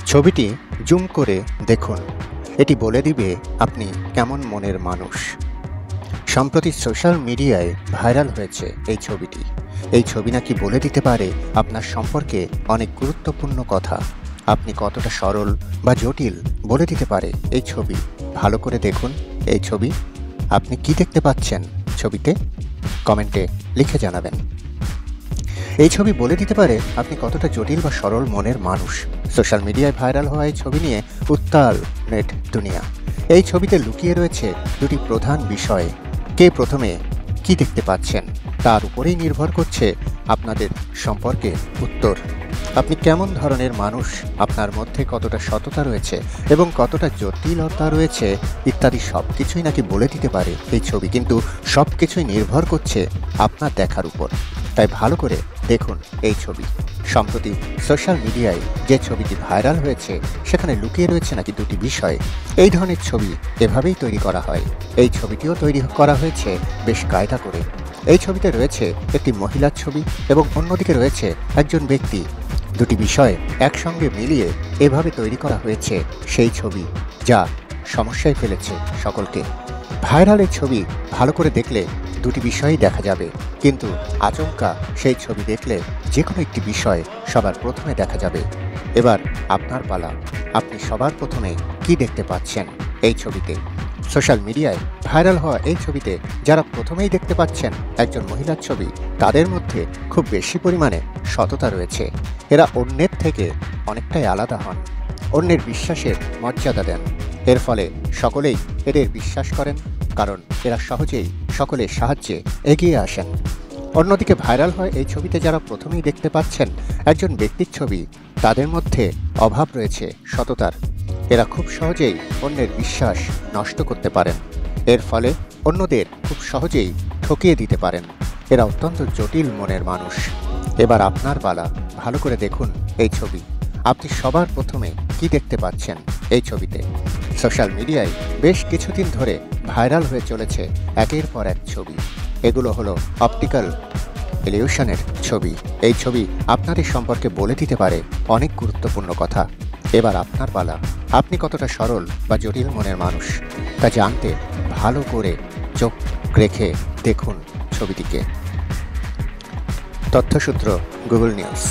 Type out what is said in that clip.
ছবিটি জুম করে দেখুন। এটি বলে দিবে আপনি কেমন মনের মানুষ। সম্প্রতি সোশ্যাল মিডিয়ায় ভাইরাল হয়েছে এই ছবিটি। এই ছবি নাকি বলে দিতে পারে আপনার সম্পর্কে অনেক গুরুত্বপূর্ণ কথা। আপনি কতটা সরল বা জটিল বলে দিতে পারে এই ছবি। ভালো করে দেখুন এই ছবি। আপনি কি দেখতে পাচ্ছেন ছবিতে? কমেন্টে লিখে জানাবেন। এই ছবি বলে দিতে পারে আপনি কতটা জটিল বা সরল মনের মানুষ। সোশ্যাল মিডিয়ায় ভাইরাল হওয়া এই ছবি নিয়ে উত্তাল নেট দুনিয়া। এই ছবিতে লুকিয়ে রয়েছে দুটি প্রধান বিষয়। কে প্রথমে কি দেখতে পাচ্ছেন তার উপরেই নির্ভর করছে আপনাদের সম্পর্কে উত্তর। আপনি কেমন ধরনের মানুষ, আপনার মধ্যে কতটা সততা রয়েছে এবং কতটা জটিলতা রয়েছে ইত্যাদি সব কিছুই নাকি বলে দিতে পারে এই ছবি। কিন্তু সব কিছুই নির্ভর করছে আপনার দেখার উপর। তাই ভালো করে দেখুন এই ছবি। সম্প্রতি সোশ্যাল মিডিয়ায় যে ছবিটি ভাইরাল হয়েছে সেখানে লুকিয়ে রয়েছে নাকি দুটি বিষয়। এই ধরনের ছবি এভাবেই তৈরি করা হয়। এই ছবিটিও তৈরি করা হয়েছে বেশ কায়দা করে। এই ছবিতে রয়েছে একটি মহিলার ছবি এবং অন্যদিকে রয়েছে একজন ব্যক্তি। দুটি বিষয় একসঙ্গে মিলিয়ে এভাবে তৈরি করা হয়েছে সেই ছবি, যা সমস্যায় ফেলেছে সকলকে। ভাইরালের ছবি ভালো করে দেখলে দুটি বিষয়ই দেখা যাবে, কিন্তু আচমকা সেই ছবি দেখলে যে কোনো একটি বিষয় সবার প্রথমে দেখা যাবে। এবার আপনার পালা। আপনি সবার প্রথমে কি দেখতে পাচ্ছেন এই ছবিতে? সোশ্যাল মিডিয়ায় ভাইরাল হওয়া এই ছবিতে যারা প্রথমেই দেখতে পাচ্ছেন একজন মহিলার ছবি, তাদের মধ্যে খুব বেশি পরিমাণে সততা রয়েছে। এরা অন্যের থেকে অনেকটাই আলাদা হন, অন্যের বিশ্বাসের মর্যাদা দেন। এর ফলে সকলেই এদের বিশ্বাস করেন, কারণ এরা সহজেই সকলের সাহায্যে এগিয়ে আসেন। অন্যদিকে ভাইরাল হয় এই ছবিতে যারা প্রথমেই দেখতে পাচ্ছেন একজন ব্যক্তির ছবি, তাদের মধ্যে অভাব রয়েছে সততার। এরা খুব সহজেই অন্যের বিশ্বাস নষ্ট করতে পারেন। এর ফলে অন্যদের খুব সহজেই ঠকিয়ে দিতে পারেন। এরা অত্যন্ত জটিল মনের মানুষ। এবার আপনার পালা। ভালো করে দেখুন এই ছবি। আপনি সবার প্রথমে কি দেখতে পাচ্ছেন এই ছবিতে? সোশ্যাল মিডিয়ায় বেশ কিছুদিন ধরে ভাইরাল হয়ে চলেছে একের পর এক ছবি। এগুলো হলো অপটিক্যাল ইলিউশনের ছবি। এই ছবি আপনাদের সম্পর্কে বলে দিতে পারে অনেক গুরুত্বপূর্ণ কথা। এবার আপনার পালা। আপনি কতটা সরল বা জটিল মনের মানুষ তা জানতে ভালো করে চোখ রেখে দেখুন ছবিটিকে। তথ্যসূত্র গুগল নিউজ।